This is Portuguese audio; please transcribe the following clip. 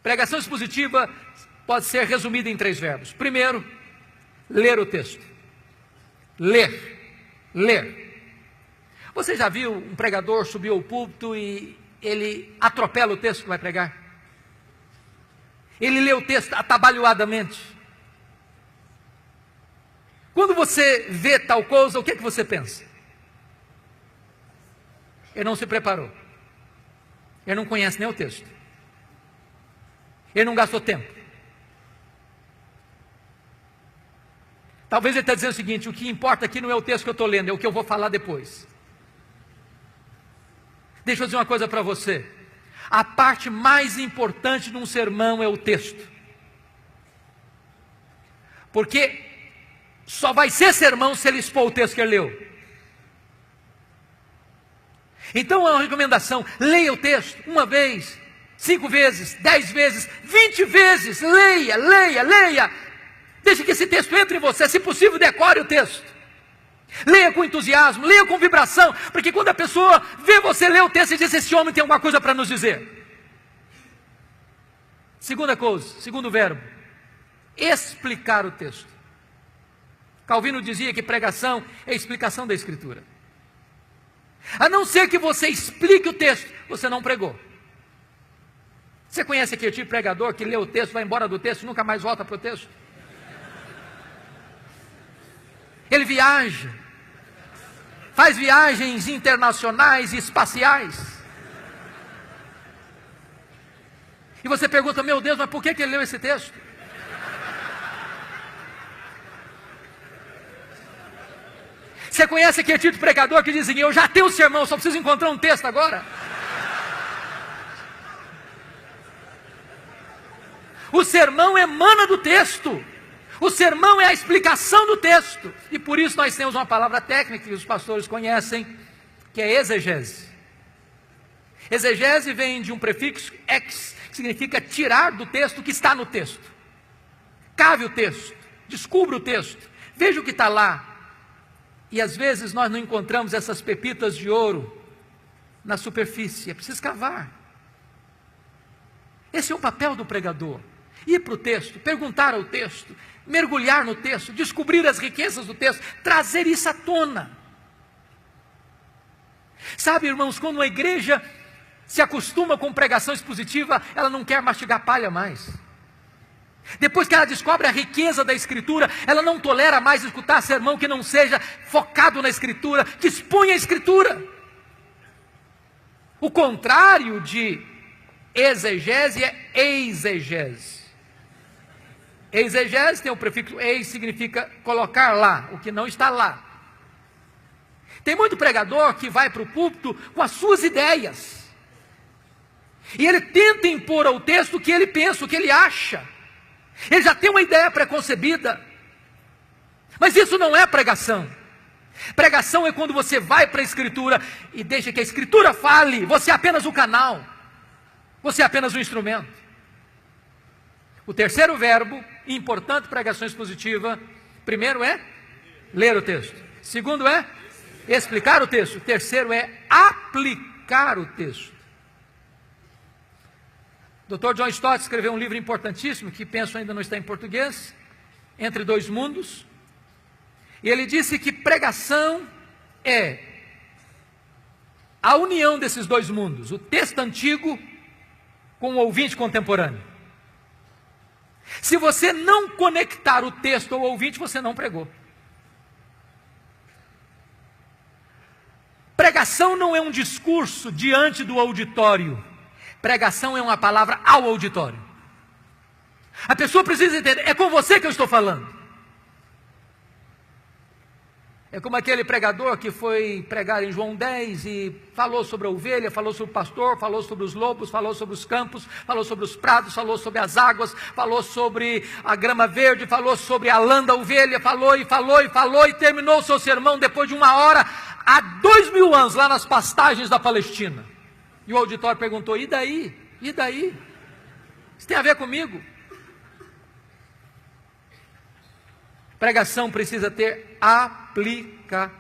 Pregação expositiva pode ser resumida em 3 verbos. Primeiro, ler o texto. Ler. Você já viu um pregador subir ao púlpito e ele atropela o texto que vai pregar? Ele lê o texto atabalhoadamente. Quando você vê tal coisa, o que é que você pensa? Ele não se preparou. Ele não conhece nem o texto. Ele não gastou tempo. Talvez ele está dizendo o seguinte: o que importa aqui não é o texto que eu estou lendo, é o que eu vou falar depois. Deixa eu dizer uma coisa para você. A parte mais importante de um sermão é o texto. Porque só vai ser sermão se ele expor o texto que ele leu. Então é uma recomendação: leia o texto 1 vez, 5 vezes, 10 vezes, 20 vezes. Leia. Deixe que esse texto entre em você. Se possível, decore o texto. Leia com entusiasmo, leia com vibração, porque quando a pessoa vê você ler o texto e diz: esse homem tem alguma coisa para nos dizer. Segunda coisa, segundo verbo, explicar o texto. Calvino dizia que pregação é explicação da Escritura. A não ser que você explique o texto, você não pregou. Você conhece aquele tipo de pregador que lê o texto, vai embora do texto e nunca mais volta para o texto? Ele viaja, faz viagens internacionais e espaciais. E você pergunta: meu Deus, mas por que ele leu esse texto? Você conhece aquele tipo de pregador que diz assim: eu já tenho o sermão, só preciso encontrar um texto agora? O sermão emana do texto. O sermão é a explicação do texto. E por isso nós temos uma palavra técnica que os pastores conhecem, que é exegese. Exegese vem de um prefixo ex, que significa tirar do texto o que está no texto. Cave o texto, descubra o texto, veja o que está lá. E às vezes nós não encontramos essas pepitas de ouro na superfície, é preciso cavar. Esse é o papel do pregador: ir para o texto, perguntar ao texto, mergulhar no texto, descobrir as riquezas do texto, trazer isso à tona. Sabe, irmãos, quando uma igreja se acostuma com pregação expositiva, ela não quer mastigar palha mais. Depois que ela descobre a riqueza da Escritura, ela não tolera mais escutar sermão que não seja focado na Escritura, que exponha a Escritura. O contrário de exegese é exegese. Exegese tem o prefixo eis, significa colocar lá, o que não está lá. Tem muito pregador que vai para o púlpito com as suas ideias. E ele tenta impor ao texto o que ele pensa, o que ele acha. Ele já tem uma ideia preconcebida. Mas isso não é pregação. Pregação é quando você vai para a Escritura e deixa que a Escritura fale. Você é apenas o canal. Você é apenas o instrumento. O terceiro verbo, importante pregação expositiva: primeiro é ler o texto. Segundo é explicar o texto. Terceiro é aplicar o texto. Dr. John Stott escreveu um livro importantíssimo, que penso ainda não está em português, Entre Dois Mundos. E ele disse que pregação é a união desses dois mundos, o texto antigo com o ouvinte contemporâneo. Se você não conectar o texto ao ouvinte, você não pregou. Pregação não é um discurso diante do auditório. Pregação é uma palavra ao auditório. A pessoa precisa entender: é com você que eu estou falando. É como aquele pregador que foi pregar em João 10 e falou sobre a ovelha, falou sobre o pastor, falou sobre os lobos, falou sobre os campos, falou sobre os prados, falou sobre as águas, falou sobre a grama verde, falou sobre a lã da ovelha, falou e terminou o seu sermão depois de 1 hora, há 2000 anos, lá nas pastagens da Palestina. E o auditório perguntou: e daí? E daí? Isso tem a ver comigo? Pregação precisa ter aplicação.